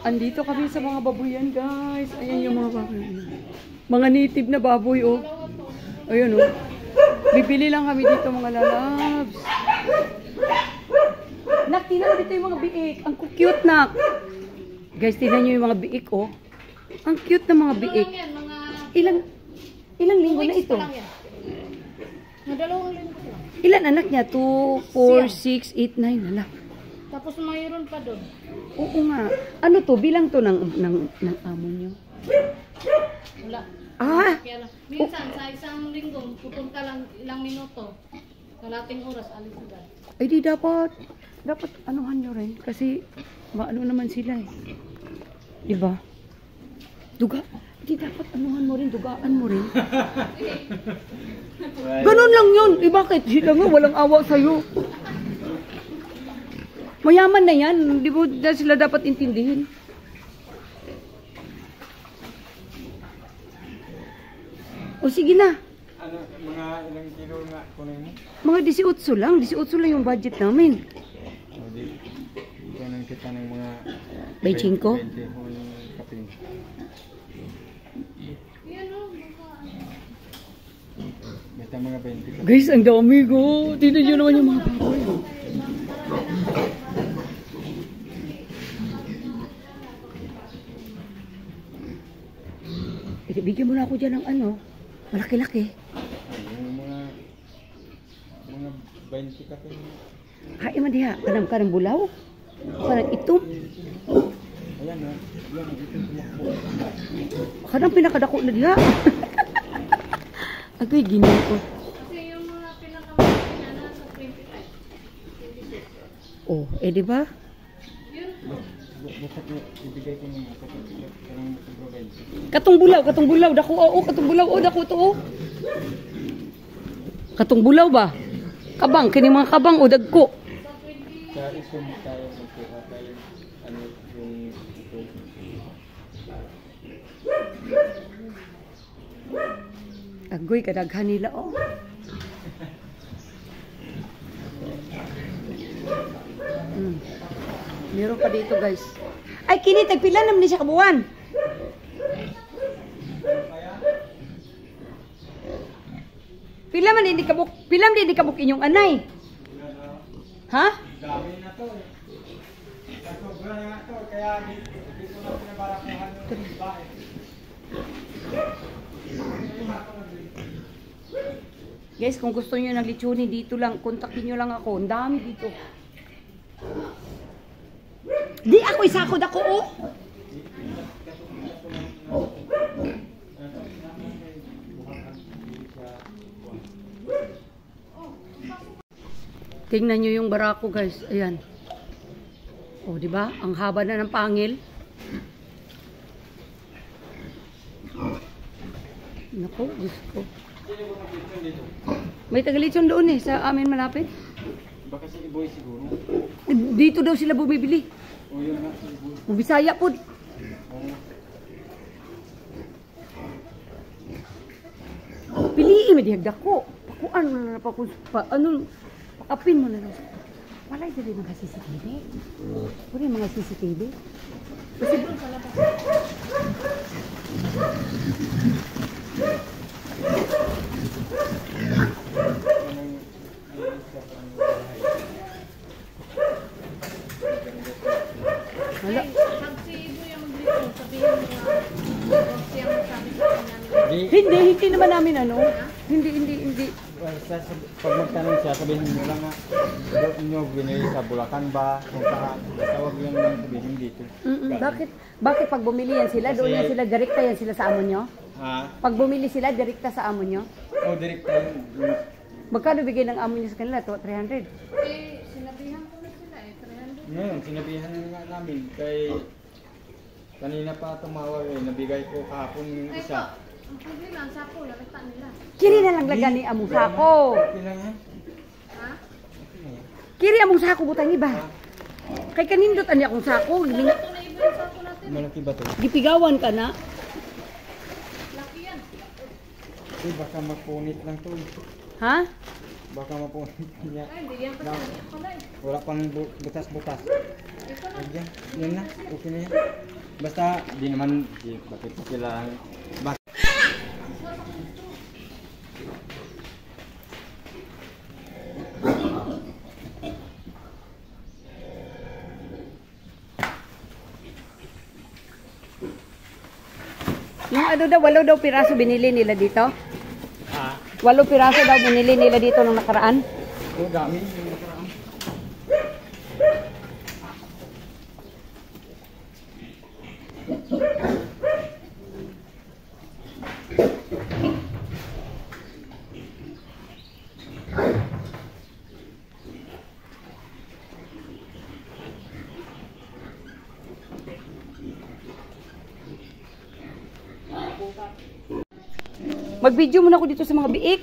Andito kami sa mga baboyan, guys. Ayan yung mga baboy. Mga native na baboy, oh. Ayun, oh. Bibili lang kami dito, mga lalabs. Nak, tinan dito yung mga biik. Ang cute, nak. Guys, tinan nyo yung mga biik, oh. Ang cute na mga biik. Ilang linggo na ito? Dalawang linggo lang. Ilan anak niya? 2, 4, 6, 8, 9. Hala. Tapos mayroon pa doon. Oo nga. Ano to? Bilang to ng amo nyo? Wala. Ah! Kaya lang. Minsan, sa isang linggo, pupunta lang ilang minuto. Kalating oras, alis agad. Ay di dapat anuhan nyo rin. Kasi maano naman sila eh. Diba? Duga. Di dapat anuhan mo rin. Dugaan mo rin. Ganun lang yun. Eh bakit? Sila nga walang awa sa'yo. Mayaman na yan. Di ba sila dapat intindihin? O sige na. Ano, mga ilang kilo nga kunin mo? Mga 18 lang. 18 lang yung budget namin. O di, kunin kita ng mga 25? 20 hon kaping. Yan o, Basta mga 20 kaping. Guys, ang dami ko. Tignan nyo naman yung mga baboy. Bigyan mo na ako dyan ng ano. Malaki-laki. Yung mga 20 kaping. Hai man diha. Kanang bulaw. Kanang itom. Ayan o. Yan o. Ito tumakbo. Kanang pinakadako na diha. Agoy, ginawa ko. kasi yung mga pinakamalaki na nasa 25. 26. Oh, eh di ba? Yun. Basta ibigay ko ng karang 20. Katong bulaw, dako oh, katong bulaw oh, dako to oh. Katong bulaw ba? Kabang, kini mga kabang o dagko. Sa isang tayo magkuha tayo ano yung ito. Agoy, kadaghan nila oh. Meron pa dito guys. Ay, kini tagpila naman ni siya kabuwan. Pila man hindi kabuk inyong anay. Ha? Dami na to eh. Sobra na to kaya hindi ko na pinabarakuhan yung bahay. Guys, kung gusto niyo ng lechoni dito lang, kontakin niyo lang ako. Ang dami dito. Di ako isakod ako oh. Tingnan nyo yung barako guys. Ayan. O, di ba? Ang haba na ng pangil. Naku, Diyos ko. May tagalitsyon doon eh, sa amin malapit. Baka si Iboy siguro. Dito daw sila bumibili. O yun nga si Iboy. Bisaya po. Piliin mo dihagda ko. Pakuan mo na pa. Ano? Pakapin mo na lang. Wala dito mga CCTV. Wala mga CCTV. Kasi wala. Pag si Ibo yung dito, sabihin mo nga, siya magsabi sa namin. Hindi naman namin ano. Hindi. Pag magtanong siya, sabihin mo lang nga, doon nyo binili sa Bulacan ba? Kung saan, tawag lang yung sabihin dito. Bakit pag bumili yan sila, doon yan sila, direkta yan sila sa amo nyo? Ha? Pag bumili sila, direkta sa amo nyo? O, direct tayo. Magkano bigay ng amo nyo sa kanila? 300? Eh, sinabihan ko na sila eh, 300. Ngayon, sinabihan na nga namin kay Kanina pa tumawag eh, nabigay ko kahapon yung Ay, ito. isa. Ang problema, ang sako, nakita nila. Kiri na lang lagan ni among sako. Okay lang yan. Ha? Okay lang yan. Kiri among sako butang iba. Kay kanindot ani akong sako. Ito na iba yung sako natin. Malaki ba to? Gipigawan ka na. Laki yan. Eh, baka mapunit lang to. Ha? Baka mapunit niya. Ay, hindi yan pa siya. Ako na eh. Wala pang butas-butas. Ito na. Ayan, yan na. Okay na yan. Basta, di naman, bakit pa sila, bakit? Yung ano daw, 8 daw piraso binili nila dito. Ah, 8 piraso daw binili nila dito nung nakaraan. ito dami yung nakaraan. Mag-video muna ako dito sa mga biik.